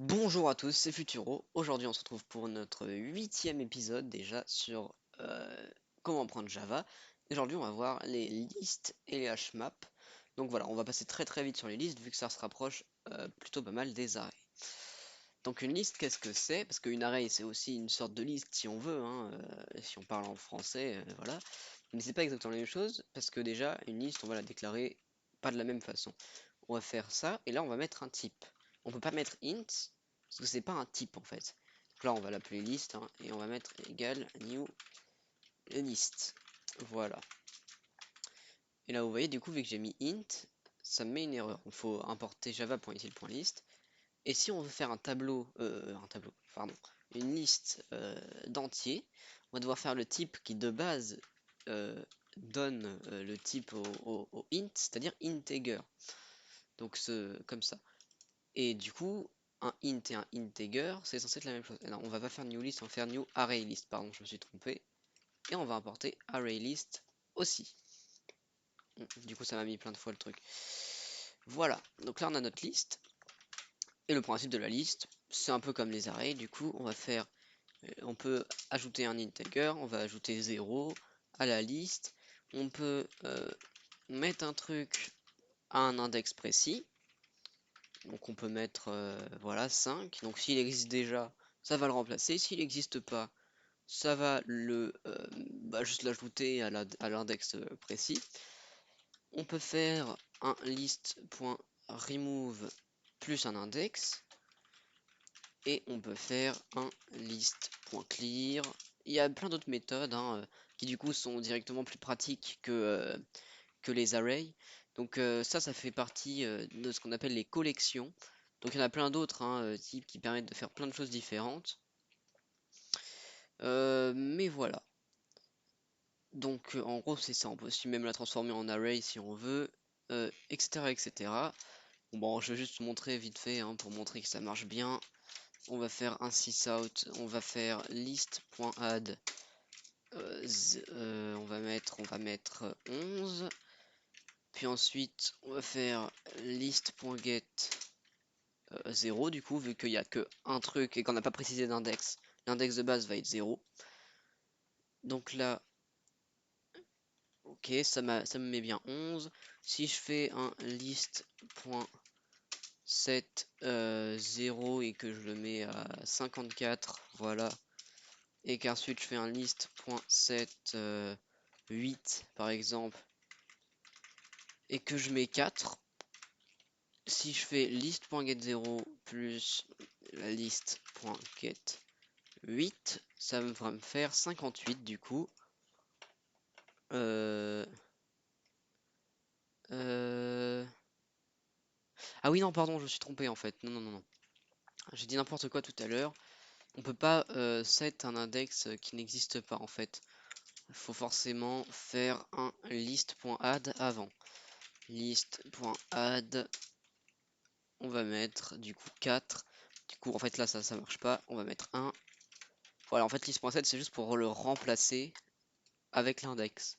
Bonjour à tous, c'est Futuro. Aujourd'hui, on se retrouve pour notre huitième épisode déjà sur comment prendre Java. Aujourd'hui, on va voir les listes et les hashmaps. Donc voilà, on va passer très vite sur les listes vu que ça se rapproche plutôt pas mal des arrays. Donc une liste, qu'est-ce que c'est? Parce qu'une array, c'est aussi une sorte de liste si on veut, hein, si on parle en français, voilà. Mais c'est pas exactement la même chose parce que déjà, une liste, on va la déclarer pas de la même façon. On va faire ça, et là on va mettre un type. On peut pas mettre int, parce que c'est pas un type en fait. Donc là on va l'appeler list, hein, et on va mettre égal new list. Voilà. Et là vous voyez, du coup, vu que j'ai mis int, ça me met une erreur. Il faut importer java.util.list. Et si on veut faire pardon, une liste d'entiers, on va devoir faire le type qui de base euh, donne le type au int, c'est-à-dire integer. Donc comme ça. Et du coup, un int et un integer, c'est censé être la même chose. Et non, on va pas faire new list, on va faire new array list. Pardon, je me suis trompé. Et on va importer array list aussi. Du coup, ça m'a mis plein de fois le truc. Voilà, donc là on a notre liste. Et le principe de la liste, c'est un peu comme les arrays. Du coup, on peut ajouter un integer, on va ajouter 0 à la liste. On peut mettre un truc à un index précis. Donc on peut mettre voilà 5. Donc s'il existe déjà, ça va le remplacer. S'il n'existe pas, ça va juste l'ajouter à l'index précis. On peut faire un list.remove plus un index. Et on peut faire un list.clear. Il y a plein d'autres méthodes hein, qui du coup sont directement plus pratiques que les arrays. Donc ça fait partie de ce qu'on appelle les collections. Donc il y en a plein d'autres hein, types qui permettent de faire plein de choses différentes. Mais voilà. Donc en gros c'est ça, on peut aussi même la transformer en array si on veut, etc. etc. Bon, je vais juste montrer vite fait hein, pour montrer que ça marche bien. On va faire un sysout, on va faire list.add, on va mettre 11. Puis ensuite on va faire list.get 0 du coup, vu qu'il n'y a que un truc et qu'on n'a pas précisé d'index, l'index de base va être 0. Donc là, ok, ça me met bien 11. Si je fais un list.set 0 et que je le mets à 54, voilà, et qu'ensuite je fais un list.set 8 par exemple, et que je mets 4, si je fais list.get0 plus la list.get 8, ça va me faire 58 du coup. Euh, euh, Ah oui, non, pardon, je me suis trompé en fait. Non. J'ai dit n'importe quoi tout à l'heure. On peut pas set un index qui n'existe pas en fait. Il faut forcément faire un list.add avant. List.add, on va mettre du coup 4. Du coup, en fait, là, ça marche pas. On va mettre 1. Voilà, en fait, list.set, c'est juste pour le remplacer avec l'index.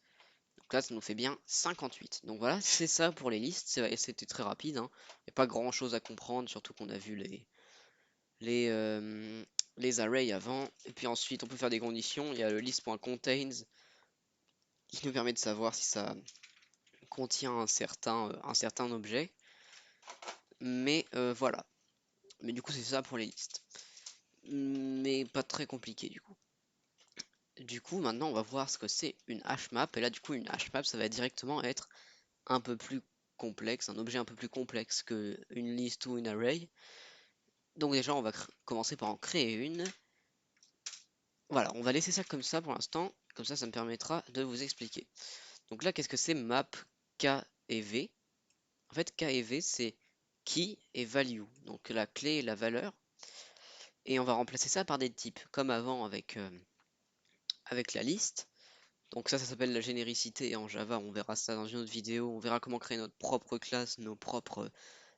Donc là, ça nous fait bien 58. Donc voilà, c'est ça pour les listes. C'était très rapide, hein. Il n'y a pas grand chose à comprendre, surtout qu'on a vu les, euh, les arrays avant. Et puis ensuite, on peut faire des conditions. Il y a le list.contains qui nous permet de savoir si ça contient un certain objet. Mais voilà. Mais du coup, c'est ça pour les listes. Mais pas très compliqué du coup. Du coup, maintenant, on va voir ce que c'est une hashmap. Et là, du coup, une hashmap, ça va directement être un peu plus complexe, un objet un peu plus complexe que une liste ou une array. Donc déjà, on va commencer par en créer une. Voilà, on va laisser ça comme ça pour l'instant. Comme ça me permettra de vous expliquer. Donc là, qu'est-ce que c'est map K et V? En fait, K et V, c'est key et value. Donc la clé et la valeur. Et on va remplacer ça par des types, comme avant avec la liste. Donc ça s'appelle la généricité en Java, on verra ça dans une autre vidéo, on verra comment créer notre propre classe, nos propres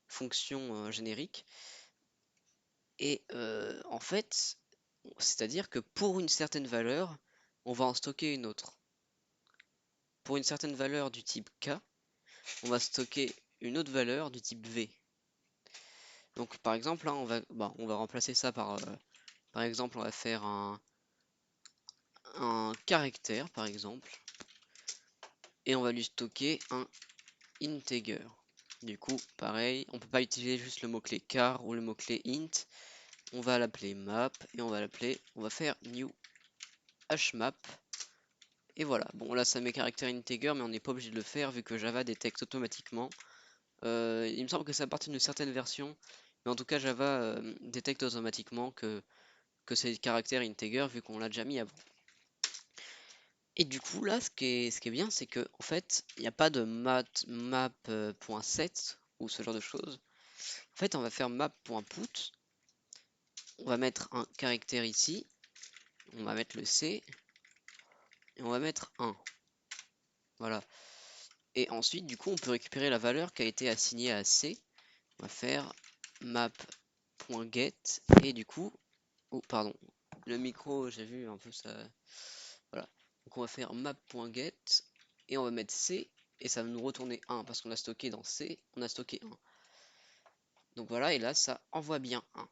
fonctions génériques. Et en fait, c'est-à-dire que pour une certaine valeur, on va en stocker une autre. Pour une certaine valeur du type K, on va stocker une autre valeur du type V. Donc par exemple là on va remplacer ça par exemple on va faire un caractère par exemple et on va lui stocker un integer. Du coup pareil, on peut pas utiliser juste le mot-clé char ou le mot-clé int, on va l'appeler map et on va faire new hmap. Et voilà, bon là ça met caractère integer mais on n'est pas obligé de le faire vu que Java détecte automatiquement. Il me semble que c'est à partir d'une certaine version, mais en tout cas Java détecte automatiquement que c'est caractère integer vu qu'on l'a déjà mis avant. Et du coup là ce qui est bien c'est que en fait il n'y a pas de map.set ou ce genre de choses. En fait on va faire map.put, on va mettre un caractère ici, on va mettre le C et on va mettre 1. Voilà. Et ensuite du coup on peut récupérer la valeur qui a été assignée à C. On va faire map.get et du coup, oh pardon, le micro j'ai vu un peu ça, voilà. Donc on va faire map.get et on va mettre C et ça va nous retourner 1 parce qu'on a stocké dans C, on a stocké 1. Donc voilà, et là ça envoie bien 1.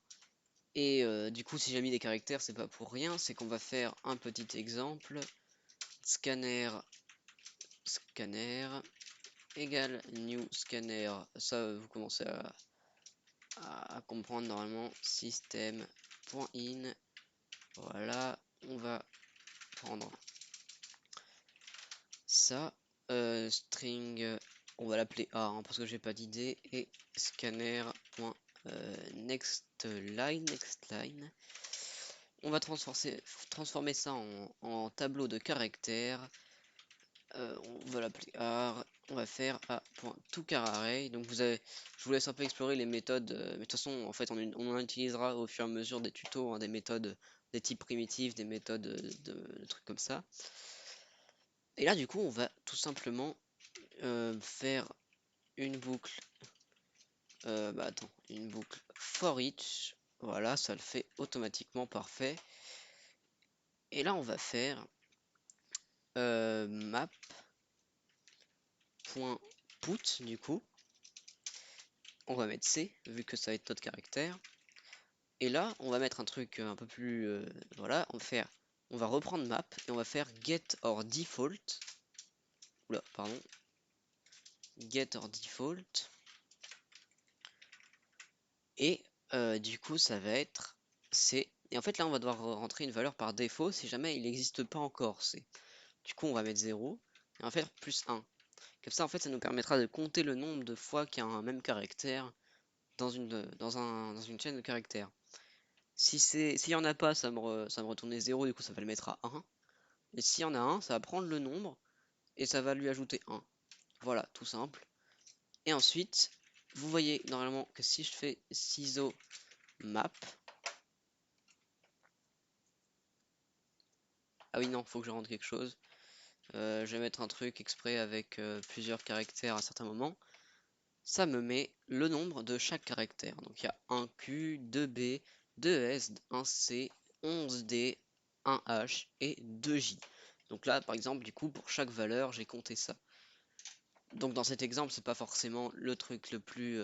Et du coup si j'ai mis des caractères c'est pas pour rien, c'est qu'on va faire un petit exemple, scanner égale new scanner, ça vous commencez à comprendre normalement, system.in. Voilà, on va prendre ça, string, on va l'appeler A hein, parce que j'ai pas d'idée, et scanner.next line. On va transformer ça en tableau de caractères. On va l'appeler AR, on va faire A.toCharArray. Donc je vous laisse un peu explorer les méthodes, mais de toute façon en fait on en utilisera au fur et à mesure des tutos, hein, des méthodes, des types primitifs, des méthodes de trucs comme ça. Et là du coup on va tout simplement faire une boucle, une boucle for each, voilà ça le fait automatiquement, parfait. Et là on va faire map.put du coup. On va mettre C, vu que ça va être notre caractère. Et là, on va mettre un truc un peu plus... voilà, on va reprendre map et on va faire get or default. Oula, pardon. Get or default. Et du coup, ça va être C. Et en fait, là, on va devoir rentrer une valeur par défaut si jamais il n'existe pas encore C. Du coup, on va mettre 0 et on va faire plus 1. Comme ça, en fait, ça nous permettra de compter le nombre de fois qu'il y a un même caractère dans une chaîne de caractères. S'il y en a pas, ça va me retourner 0, du coup ça va le mettre à 1. Et s'il y en a un, ça va prendre le nombre et ça va lui ajouter 1. Voilà, tout simple. Et ensuite, vous voyez normalement que si je fais ciseaux map, ah oui non, faut que je rentre quelque chose. Je vais mettre un truc exprès avec plusieurs caractères à certains moments. Ça me met le nombre de chaque caractère. Donc il y a 1 Q, 2 B, 2 S, 1 C, 11 D, 1 H et 2 J. Donc là, par exemple, du coup, pour chaque valeur, j'ai compté ça. Donc dans cet exemple, c'est pas forcément le truc le plus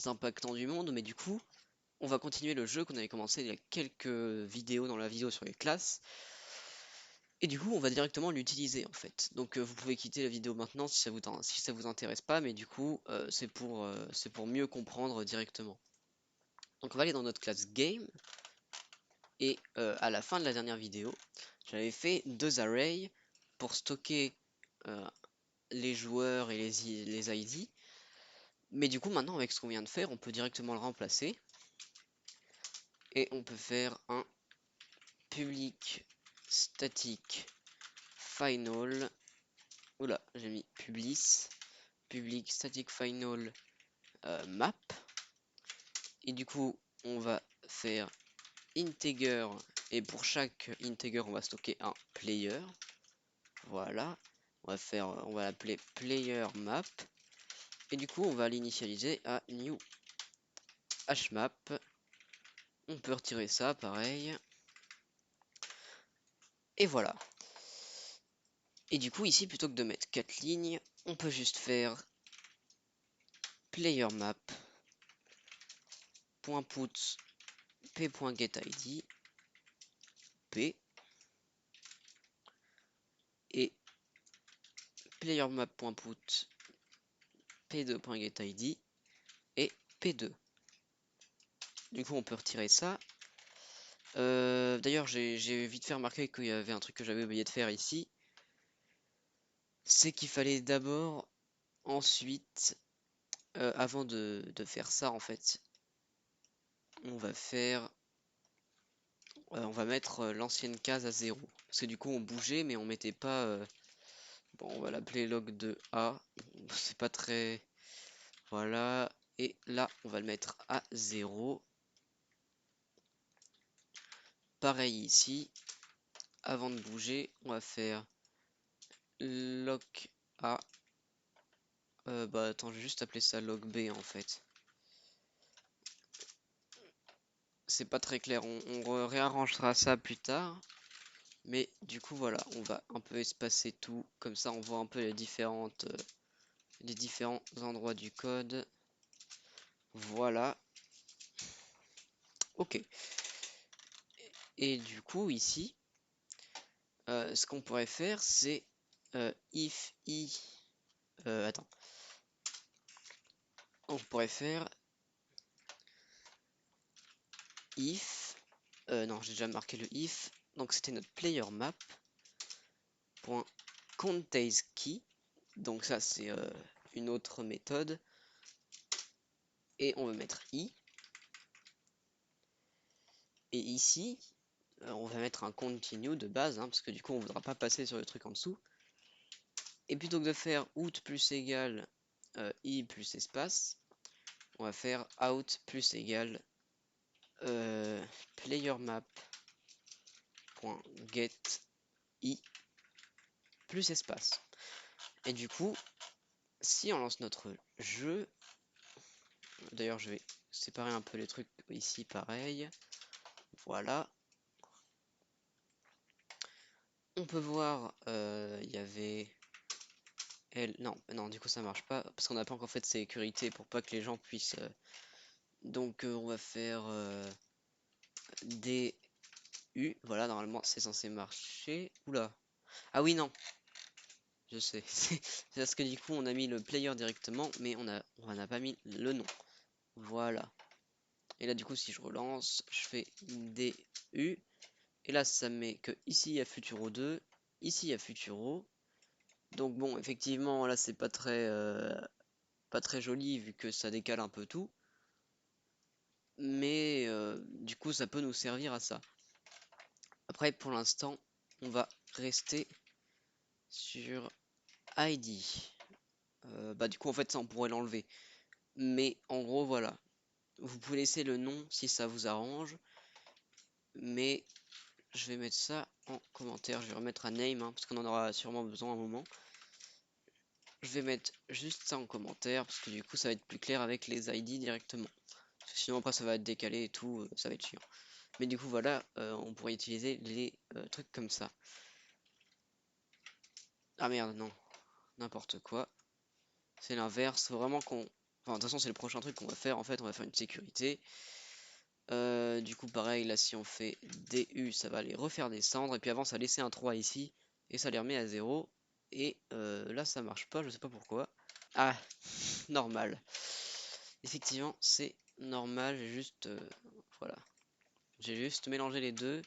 impactant du monde, mais du coup, on va continuer le jeu qu'on avait commencé il y a quelques vidéos dans la vidéo sur les classes. Et du coup, on va directement l'utiliser en fait. Donc vous pouvez quitter la vidéo maintenant si ça vous intéresse pas, mais du coup, c'est pour mieux comprendre directement. Donc on va aller dans notre classe game. Et à la fin de la dernière vidéo, j'avais fait 2 arrays pour stocker les joueurs et les ID. Mais du coup, maintenant, avec ce qu'on vient de faire, on peut directement le remplacer. Et on peut faire un public static final. Oula, j'ai mis public static final map. Et du coup, on va faire integer. Et pour chaque integer, on va stocker un player. Voilà. On va l'appeler player map. Et du coup, on va l'initialiser à new hmap. On peut retirer ça, pareil. Et voilà. Et du coup, ici, plutôt que de mettre 4 lignes, on peut juste faire player map .put p.getID p et playermap.put p2.getID et p2. Du coup, on peut retirer ça. D'ailleurs, j'ai vite fait remarquer qu'il y avait un truc que j'avais oublié de faire ici. C'est qu'il fallait d'abord, ensuite, avant de faire ça, en fait, on va faire, on va mettre l'ancienne case à 0. Parce que du coup, on bougeait, mais on mettait pas. Bon, on va l'appeler log2a. C'est pas très. Voilà. Et là, on va le mettre à 0. Pareil ici. Avant de bouger, on va faire log A. Bah attends, je vais juste appeler ça log B en fait. C'est pas très clair, on réarrangera ça plus tard. Mais du coup voilà, on va un peu espacer tout. Comme ça on voit un peu les différents endroits du code. Voilà. Ok. Et du coup ici, ce qu'on pourrait faire c'est if i. Attends. On pourrait faire if. Non, j'ai déjà marqué le if. Donc c'était notre player map. .containKey. Donc ça c'est une autre méthode. Et on va mettre i. Et ici, on va mettre un continue de base, hein, parce que du coup on ne voudra pas passer sur le truc en dessous. Et plutôt que de faire out plus égal i plus espace, on va faire out plus égal playermap.get i plus espace. Et du coup, si on lance notre jeu, d'ailleurs je vais séparer un peu les trucs ici pareil, voilà. On peut voir, il y avait elle, non, du coup ça marche pas, parce qu'on n'a pas encore fait de sécurité pour pas que les gens puissent... donc on va faire DU, voilà, normalement c'est censé marcher. Oula, ah oui, non, je sais, c'est parce que du coup on a mis le player directement, mais on n'a pas mis le nom. Voilà. Et là du coup si je relance, je fais DU, et là ça met que ici il y a Futuro 2, ici il y a Futuro. Donc bon, effectivement là c'est pas très joli vu que ça décale un peu tout. Mais du coup ça peut nous servir à ça. Après pour l'instant on va rester sur ID. Bah du coup en fait ça on pourrait l'enlever. Mais en gros voilà. Vous pouvez laisser le nom si ça vous arrange. Mais je vais mettre ça en commentaire. Je vais remettre un name hein, parce qu'on en aura sûrement besoin à un moment. Je vais mettre juste ça en commentaire parce que du coup ça va être plus clair avec les ID directement. Sinon après ça va être décalé et tout, ça va être chiant. Mais du coup voilà, on pourrait utiliser les trucs comme ça. Ah merde, non, n'importe quoi. C'est l'inverse, faut vraiment qu'on... Enfin, de toute façon c'est le prochain truc qu'on va faire, en fait on va faire une sécurité. Du coup pareil, là si on fait DU, ça va les refaire descendre. Et puis avant ça laissait un 3 ici, et ça les remet à 0. Et là ça marche pas, je sais pas pourquoi. Ah, normal. Effectivement c'est normal, j'ai juste... voilà. J'ai juste mélangé les deux.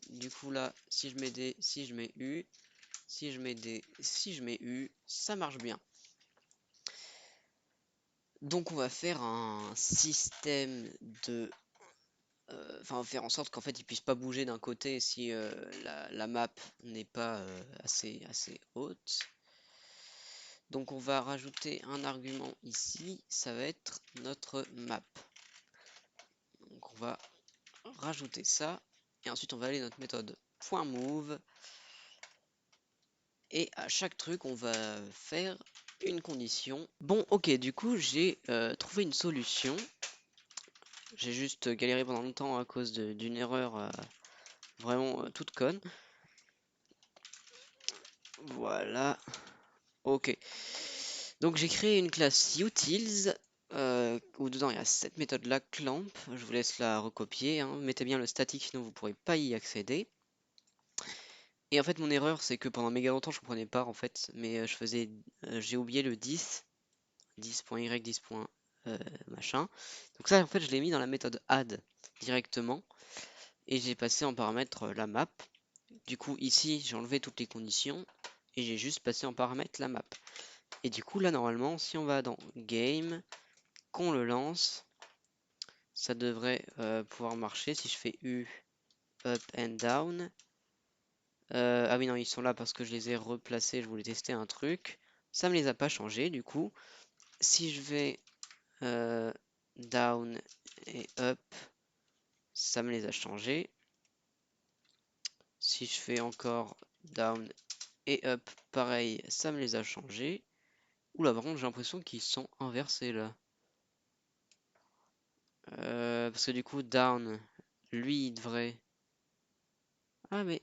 Du coup là, si je mets D, si je mets U, si je mets D, si je mets U, ça marche bien. Donc on va faire un système de... Enfin, faire en sorte qu'en fait il puisse pas bouger d'un côté si la map n'est pas assez haute. Donc on va rajouter un argument ici, ça va être notre map. Donc on va rajouter ça, et ensuite on va aller notre méthode .move. Et à chaque truc, on va faire une condition. Bon, ok, du coup, j'ai trouvé une solution. J'ai juste galéré pendant longtemps à cause d'une erreur vraiment toute conne. Voilà. Ok. Donc j'ai créé une classe utils où dedans il y a cette méthode là, clamp. Je vous laisse la recopier, hein. Mettez bien le statique, sinon vous pourrez pas y accéder. Et en fait, mon erreur, c'est que pendant méga longtemps, je comprenais pas en fait, mais j'ai oublié le 10, 10.y, 10. Machin. Donc ça, en fait, je l'ai mis dans la méthode add directement, et j'ai passé en paramètre la map. Du coup, ici, j'ai enlevé toutes les conditions, et j'ai juste passé en paramètre la map. Et du coup, là, normalement, si on va dans game, qu'on le lance, ça devrait pouvoir marcher. Si je fais U, up and down. Ah oui, non, ils sont là parce que je les ai replacés. Je voulais tester un truc. Ça me les a pas changés, du coup. Si je vais down et up, ça me les a changés. Si je fais encore down et up, pareil, ça me les a changés. Oula, par contre, j'ai l'impression qu'ils sont inversés là. Parce que du coup, down, lui, il devrait... Ah, mais...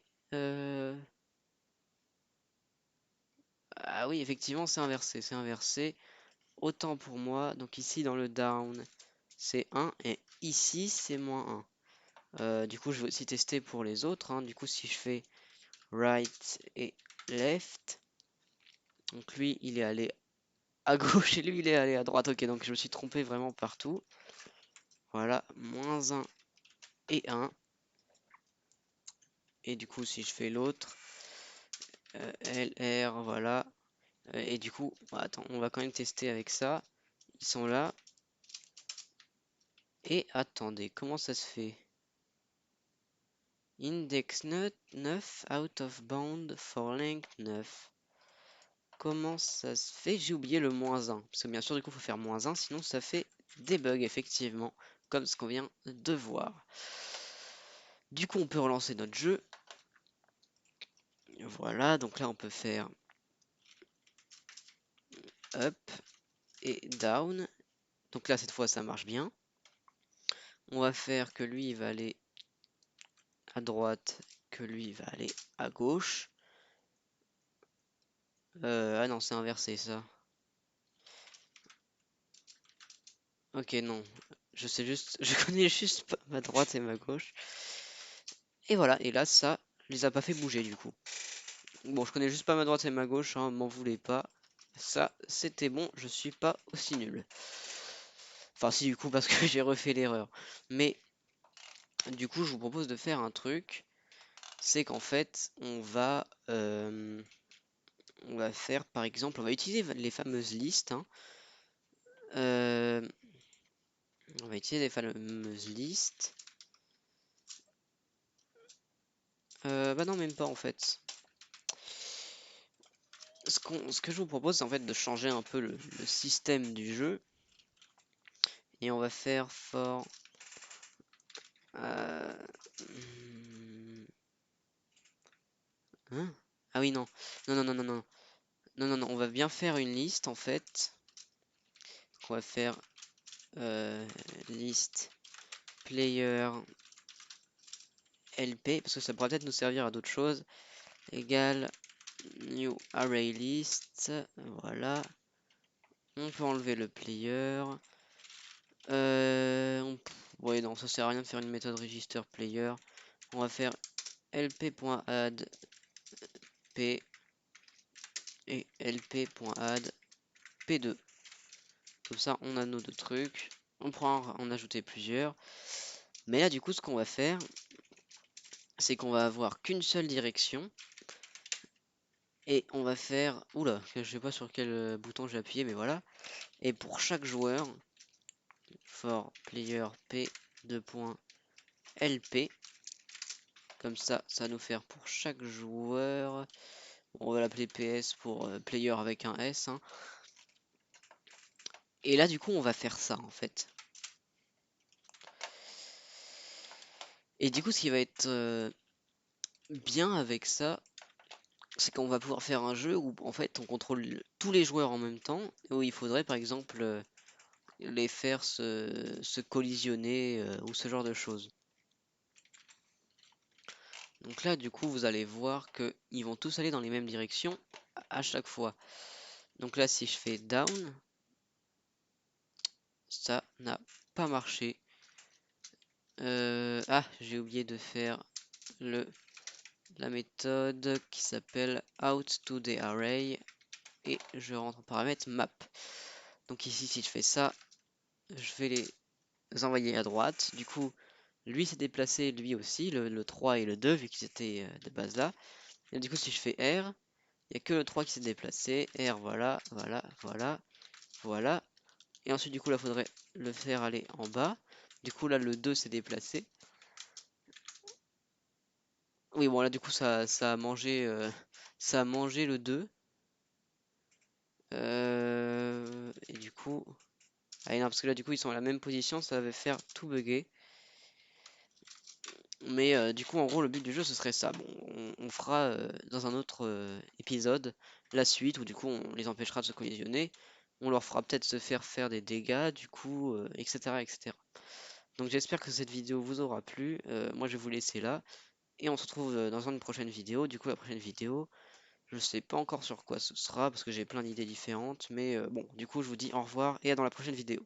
Ah oui, effectivement, c'est inversé, c'est inversé. Autant pour moi. Donc ici, dans le down, c'est 1. Et ici, c'est -1. Du coup, je vais aussi tester pour les autres, hein. Du coup, si je fais right et left, donc lui, il est allé à gauche et lui, il est allé à droite. Ok, donc je me suis trompé vraiment partout. Voilà, -1 et 1. Et du coup, si je fais l'autre, LR, voilà. Et du coup, attends, on va quand même tester avec ça. Ils sont là. Et attendez, comment ça se fait? Index 9, out of bound for length 9. Comment ça se fait? J'ai oublié le -1. Parce que bien sûr, du coup, il faut faire -1, sinon ça fait des bugs, effectivement, comme ce qu'on vient de voir. Du coup, on peut relancer notre jeu. Voilà, donc là, on peut faire up et down. Donc là, cette fois, ça marche bien. On va faire que lui, il va aller à droite, que lui, il va aller à gauche. Ah non, c'est inversé, ça. Ok, non. Je sais juste, je connais juste pas ma droite et ma gauche. Et voilà, et là, ça les a pas fait bouger, du coup. Bon, je connais juste pas ma droite et ma gauche, hein, m'en voulez pas. Ça, c'était bon, je suis pas aussi nul. Enfin, si, du coup, parce que j'ai refait l'erreur. Mais, du coup, je vous propose de faire un truc. C'est qu'en fait, on va faire, par exemple, on va utiliser les fameuses listes, hein. On va utiliser les fameuses listes. Bah non, même pas, en fait. Ce que je vous propose, c'est en fait de changer un peu le système du jeu. Et on va faire for... Hein? Ah oui, non. Non, non, non, non, non. Non, non, non. On va bien faire une liste, en fait. On va faire liste player LP, parce que ça pourra peut-être nous servir à d'autres choses. Égale new array list. Voilà. On peut enlever le player. Ouais, non, ça sert à rien de faire une méthode register player. On va faire lp.add p et lp.add p2. Comme ça, on a nos deux trucs. On pourra en ajouter plusieurs. Mais là, du coup, ce qu'on va faire, c'est qu'on va avoir qu'une seule direction. Et on va faire... Oula, je sais pas sur quel bouton j'ai appuyé, mais voilà. Et pour chaque joueur, for player p 2.lp. Comme ça va nous faire pour chaque joueur. On va l'appeler PS pour player avec un S, hein. Et là, du coup, on va faire ça, en fait. Et du coup, ce qui va être bien avec ça, c'est qu'on va pouvoir faire un jeu où, en fait, on contrôle tous les joueurs en même temps, où il faudrait, par exemple, les faire se collisionner ou ce genre de choses. Donc là, du coup, vous allez voir qu'ils vont tous aller dans les mêmes directions à chaque fois. Donc là, si je fais down, ça n'a pas marché. Ah, j'ai oublié de faire la méthode qui s'appelle out to the array et je rentre en paramètre map. Donc ici, si je fais ça, je vais les envoyer à droite. Du coup, lui s'est déplacé, lui aussi, le 3 et le 2, vu qu'ils étaient de base là. Et du coup, si je fais R, il n'y a que le 3 qui s'est déplacé. R, voilà, voilà, voilà, voilà. Et ensuite, du coup, là, il faudrait le faire aller en bas. Du coup, là, le 2 s'est déplacé. Oui, bon, là, du coup, ça a mangé, ça a mangé le 2. Et du coup... Ah non, parce que là, du coup, ils sont à la même position, ça va faire tout bugger. Mais du coup, en gros, le but du jeu, ce serait ça. Bon, on fera dans un autre épisode la suite, où du coup, on les empêchera de se collisionner. On leur fera peut-être se faire des dégâts, du coup, etc., etc. Donc j'espère que cette vidéo vous aura plu. Moi, je vais vous laisser là. Et on se retrouve dans une prochaine vidéo. Du coup, la prochaine vidéo, je sais pas encore sur quoi ce sera, parce que j'ai plein d'idées différentes. Mais bon, du coup, je vous dis au revoir et à dans la prochaine vidéo.